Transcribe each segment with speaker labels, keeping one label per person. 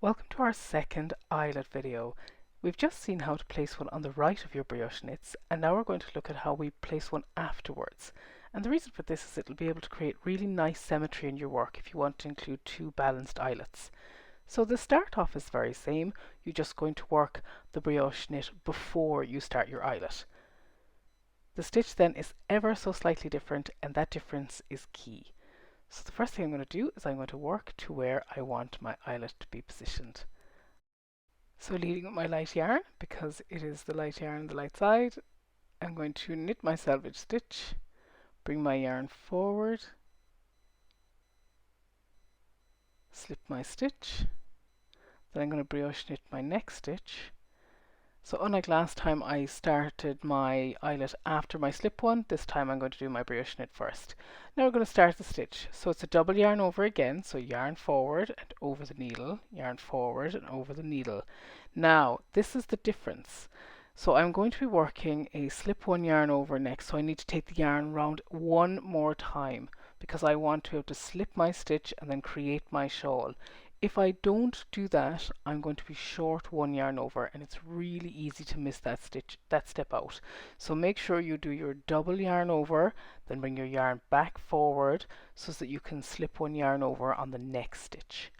Speaker 1: Welcome to our second eyelet video. We've just seen how to place one on the right of your brioche knits, and now we're going to look at how we place one afterwards. And the reason for this is it'll be able to create really nice symmetry in your work if you want to include two balanced eyelets. So the start off is very same. You're just going to work the brioche knit before you start your eyelet. The stitch then is ever so slightly different, and that difference is key. So the first thing I'm going to do is I'm going to work to where I want my eyelet to be positioned. So leading with my light yarn, because it is the light yarn on the light side, I'm going to knit my selvage stitch, bring my yarn forward, slip my stitch, then I'm going to brioche knit my next stitch. So unlike last time I started my eyelet after my slip one, this time I'm going to do my brioche knit first. Now we're going to start the stitch. So it's a double yarn over again, so yarn forward and over the needle, yarn forward and over the needle. Now this is the difference. So I'm going to be working a slip one yarn over next, so I need to take the yarn round one more time because I want to be able to slip my stitch and then create my shawl. If I don't do that, I'm going to be short one yarn over, and it's really easy to miss that step out. So make sure you do your double yarn over, then bring your yarn back forward so that you can slip one yarn over on the next stitch.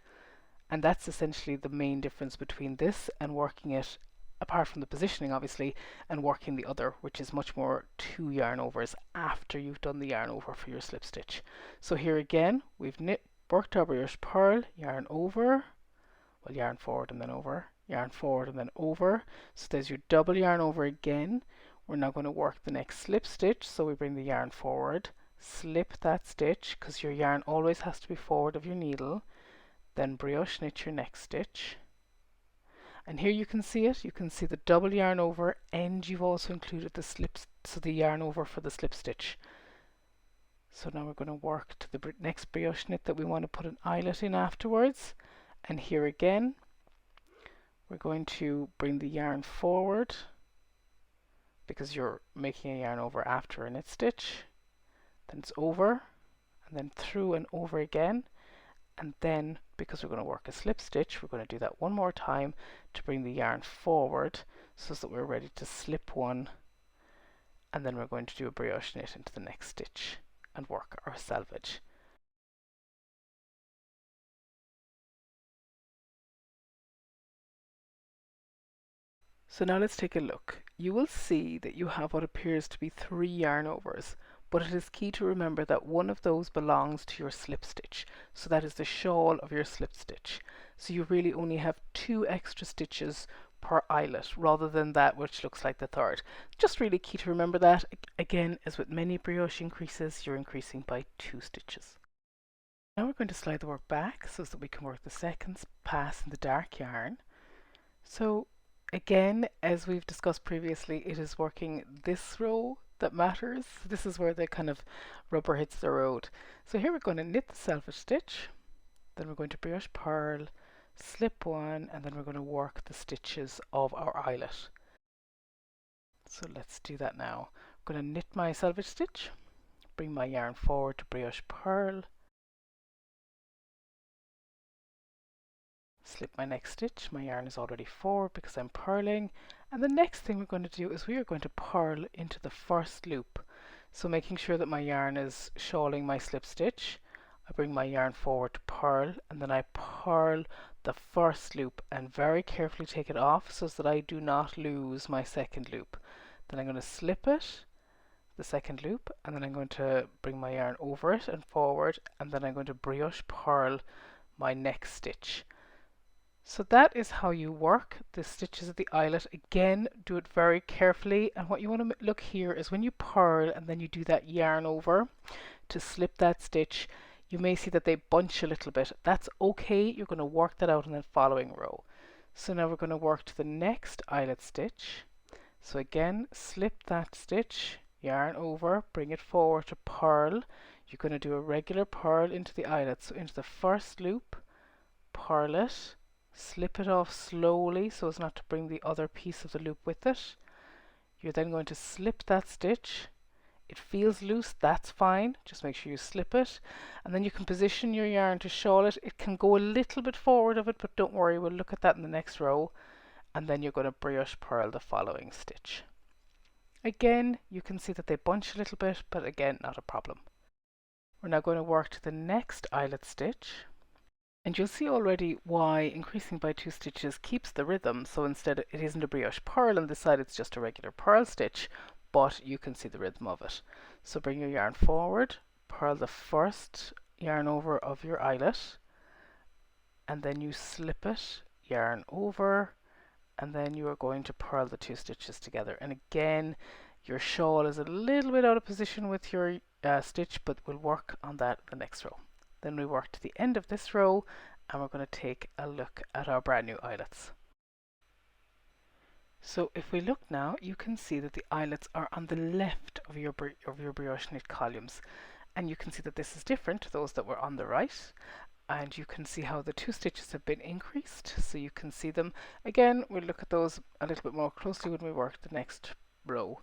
Speaker 1: And that's essentially the main difference between this and working it, apart from the positioning obviously, and working the other, which is much more two yarn overs after you've done the yarn over for your slip stitch. So here again, we've worked our brioche purl, yarn over, well, yarn forward and then over, yarn forward and then over. So there's your double yarn over again. We're now going to work the next slip stitch, so we bring the yarn forward, slip that stitch because your yarn always has to be forward of your needle, then brioche knit your next stitch. And here you can see it, you can see the double yarn over, and you've also included the slips, so the yarn over for the slip stitch. So now we're going to work to the next brioche knit that we want to put an eyelet in afterwards. And here again, we're going to bring the yarn forward because you're making a yarn over after a knit stitch. Then it's over, and then through and over again. And then, because we're going to work a slip stitch, we're going to do that one more time to bring the yarn forward so that we're ready to slip one. And then we're going to do a brioche knit into the next stitch and work our selvage. So now let's take a look. You will see that you have what appears to be 3 yarn overs, but it is key to remember that one of those belongs to your slip stitch. So that is the shawl of your slip stitch. So you really only have 2 extra stitches per eyelet rather than that which looks like the third. Just really key to remember that. Again, as with many brioche increases, you're increasing by 2 stitches. Now we're going to slide the work back so that we can work the second pass in the dark yarn. So again, as we've discussed previously, it is working this row that matters. This is where the kind of rubber hits the road. So here we're going to knit the selvage stitch, then we're going to brioche purl, slip one, and then we're going to work the stitches of our eyelet. So let's do that now. I'm going to knit my selvage stitch, bring my yarn forward to brioche purl, slip my next stitch. My yarn is already forward because I'm purling, and the next thing we're going to do is we are going to purl into the first loop. So making sure that my yarn is shawling my slip stitch, I bring my yarn forward to purl, and then I purl the first loop and very carefully take it off so that I do not lose my second loop. Then I'm going to slip it, the second loop, and then I'm going to bring my yarn over it and forward, and then I'm going to brioche purl my next stitch. So that is how you work the stitches of the eyelet. Again, do it very carefully, and what you want to look here is when you purl and then you do that yarn over to slip that stitch, you may see that they bunch a little bit. That's okay, you're going to work that out in the following row. So now we're going to work to the next eyelet stitch. So again, slip that stitch, yarn over, bring it forward to purl. You're going to do a regular purl into the eyelet, so into the first loop, purl it, slip it off slowly so as not to bring the other piece of the loop with it. You're then going to slip that stitch it feels loose, that's fine. Just make sure you slip it, and then you can position your yarn to shawl it. It can go a little bit forward of it, but don't worry, we'll look at that in the next row. And then you're going to brioche purl the following stitch. Again, you can see that they bunch a little bit, but again, not a problem. We're now going to work to the next eyelet stitch. And you'll see already why increasing by 2 stitches keeps the rhythm. So instead it isn't a brioche purl on this side, it's just a regular purl stitch, but you can see the rhythm of it. So bring your yarn forward, purl the first yarn over of your eyelet, and then you slip it, yarn over, and then you are going to purl the 2 stitches together. And again, your shawl is a little bit out of position with your stitch, but we'll work on that the next row. Then we work to the end of this row, and we're going to take a look at our brand new eyelets. So if we look now, you can see that the eyelets are on the left of your brioche knit columns, and you can see that this is different to those that were on the right. And you can see how the 2 stitches have been increased, so you can see them. Again, we'll look at those a little bit more closely when we work the next row.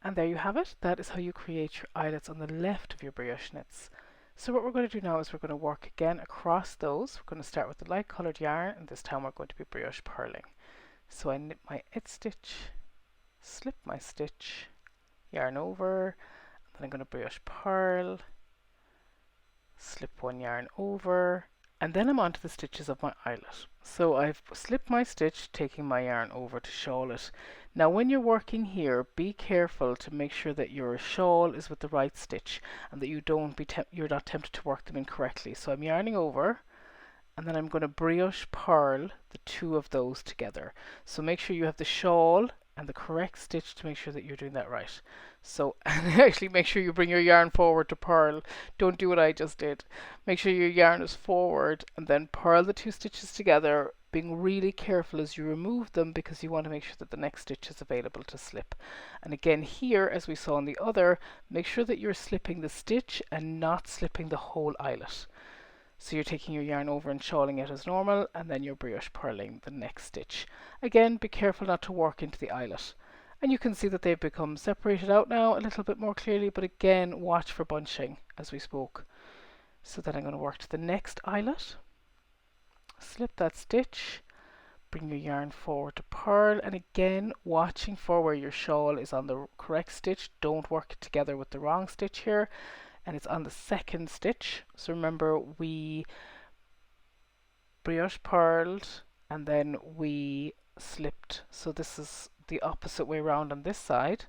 Speaker 1: And there you have it. That is how you create your eyelets on the left of your brioche knits. So what we're going to do now is we're going to work again across those. We're going to start with the light coloured yarn, and this time we're going to be brioche purling. So I knit my edge stitch, slip my stitch, yarn over, and then I'm going to brioche purl, slip 1 yarn over, and then I'm onto the stitches of my eyelet. So I've slipped my stitch, taking my yarn over to shawl it. Now when you're working here, be careful to make sure that your shawl is with the right stitch, and that you're not tempted to work them incorrectly. So I'm yarning over, and then I'm going to brioche purl the 2 of those together. So make sure you have the shawl and the correct stitch to make sure that you're doing that right. So, and actually make sure you bring your yarn forward to purl. Don't do what I just did. Make sure your yarn is forward, and then purl the 2 stitches together, being really careful as you remove them, because you want to make sure that the next stitch is available to slip. And again here, as we saw in the other, make sure that you're slipping the stitch and not slipping the whole eyelet. So you're taking your yarn over and shawling it as normal, and then you're brioche purling the next stitch. Again, be careful not to work into the eyelet. And you can see that they've become separated out now a little bit more clearly, but again, watch for bunching as we spoke. So then I'm going to work to the next eyelet, slip that stitch, bring your yarn forward to purl, and again, watching for where your shawl is on the correct stitch. Don't work it together with the wrong stitch here. And it's on the second stitch. So remember, we brioche purled and then we slipped. So this is the opposite way around on this side.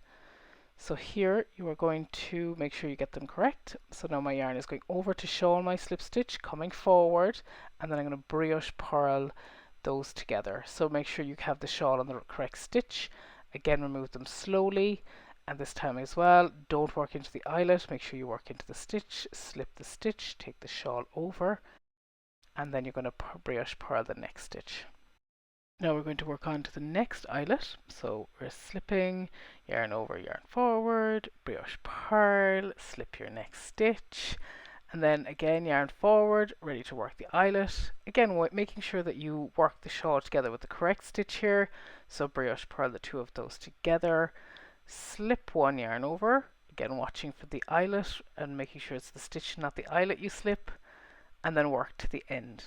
Speaker 1: So here you are going to make sure you get them correct. So now my yarn is going over to shawl my slip stitch, coming forward, and then I'm going to brioche purl those together. So make sure you have the shawl on the correct stitch. Again, remove them slowly. And this time as well, don't work into the eyelet, make sure you work into the stitch, slip the stitch, take the shawl over, and then you're going to brioche purl the next stitch. Now we're going to work on to the next eyelet. So we're slipping, yarn over, yarn forward, brioche purl, slip your next stitch, and then again yarn forward, ready to work the eyelet. Again, making sure that you work the shawl together with the correct stitch here. So brioche purl the 2 of those together, slip 1 yarn over, again watching for the eyelet and making sure it's the stitch, not the eyelet, you slip, and then work to the end.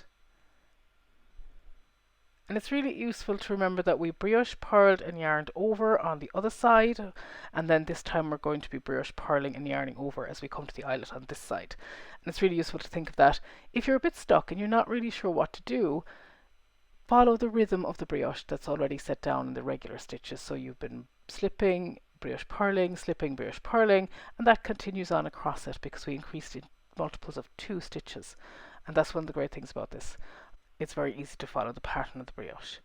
Speaker 1: And it's really useful to remember that we brioche purled and yarned over on the other side, and then this time we're going to be brioche purling and yarning over as we come to the eyelet on this side. And it's really useful to think of that. If you're a bit stuck and you're not really sure what to do, follow the rhythm of the brioche that's already set down in the regular stitches. So you've been slipping, brioche purling, slipping, brioche purling, and that continues on across it because we increased in multiples of 2 stitches. And that's one of the great things about this. It's very easy to follow the pattern of the brioche.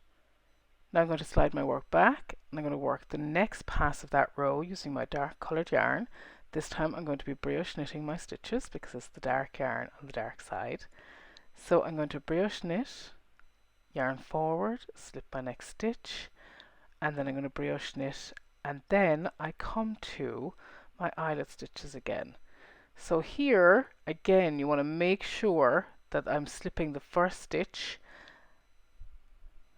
Speaker 1: Now I'm going to slide my work back, and I'm going to work the next pass of that row using my dark coloured yarn. This time I'm going to be brioche knitting my stitches because it's the dark yarn on the dark side. So I'm going to brioche knit, yarn forward, slip my next stitch, and then I'm going to brioche knit, and then I come to my eyelet stitches again. So here again you want to make sure that I'm slipping the first stitch.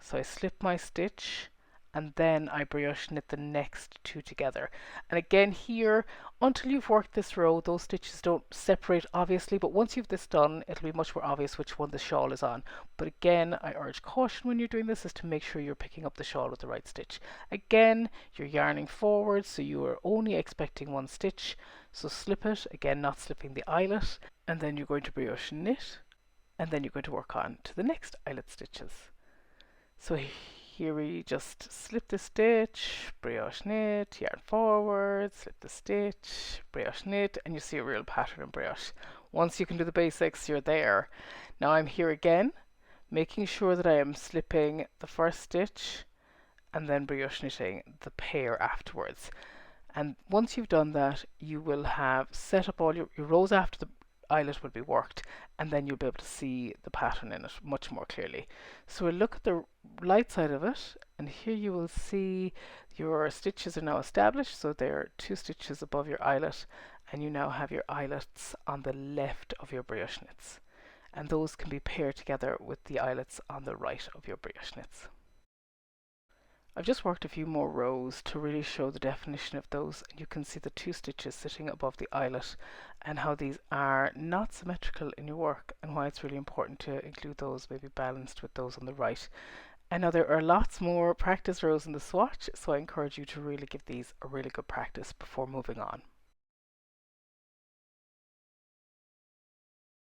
Speaker 1: So I slip my stitch and then I brioche knit the next two together. And again here, until you've worked this row, those stitches don't separate obviously, but once you've this done, it'll be much more obvious which one the shawl is on. But again, I urge caution when you're doing this is to make sure you're picking up the shawl with the right stitch. Again, you're yarning forward, so you are only expecting one stitch, so slip it, again not slipping the eyelet, and then you're going to brioche knit, and then you're going to work on to the next eyelet stitches. So here we just slip the stitch, brioche knit, yarn forward, slip the stitch, brioche knit, and you see a real pattern in brioche. Once you can do the basics, you're there. Now I'm here again, making sure that I am slipping the first stitch and then brioche knitting the pair afterwards. And once you've done that, you will have set up all your rows after the eyelet will be worked, and then you'll be able to see the pattern in it much more clearly. So we'll look at the light side of it, and here you will see your stitches are now established, so they're 2 stitches above your eyelet, and you now have your eyelets on the left of your brioche knits, and those can be paired together with the eyelets on the right of your brioche knits. I've just worked a few more rows to really show the definition of those, and you can see the 2 stitches sitting above the eyelet and how these are not symmetrical in your work, and why it's really important to include those maybe balanced with those on the right. And now there are lots more practice rows in the swatch, so I encourage you to really give these a really good practice before moving on.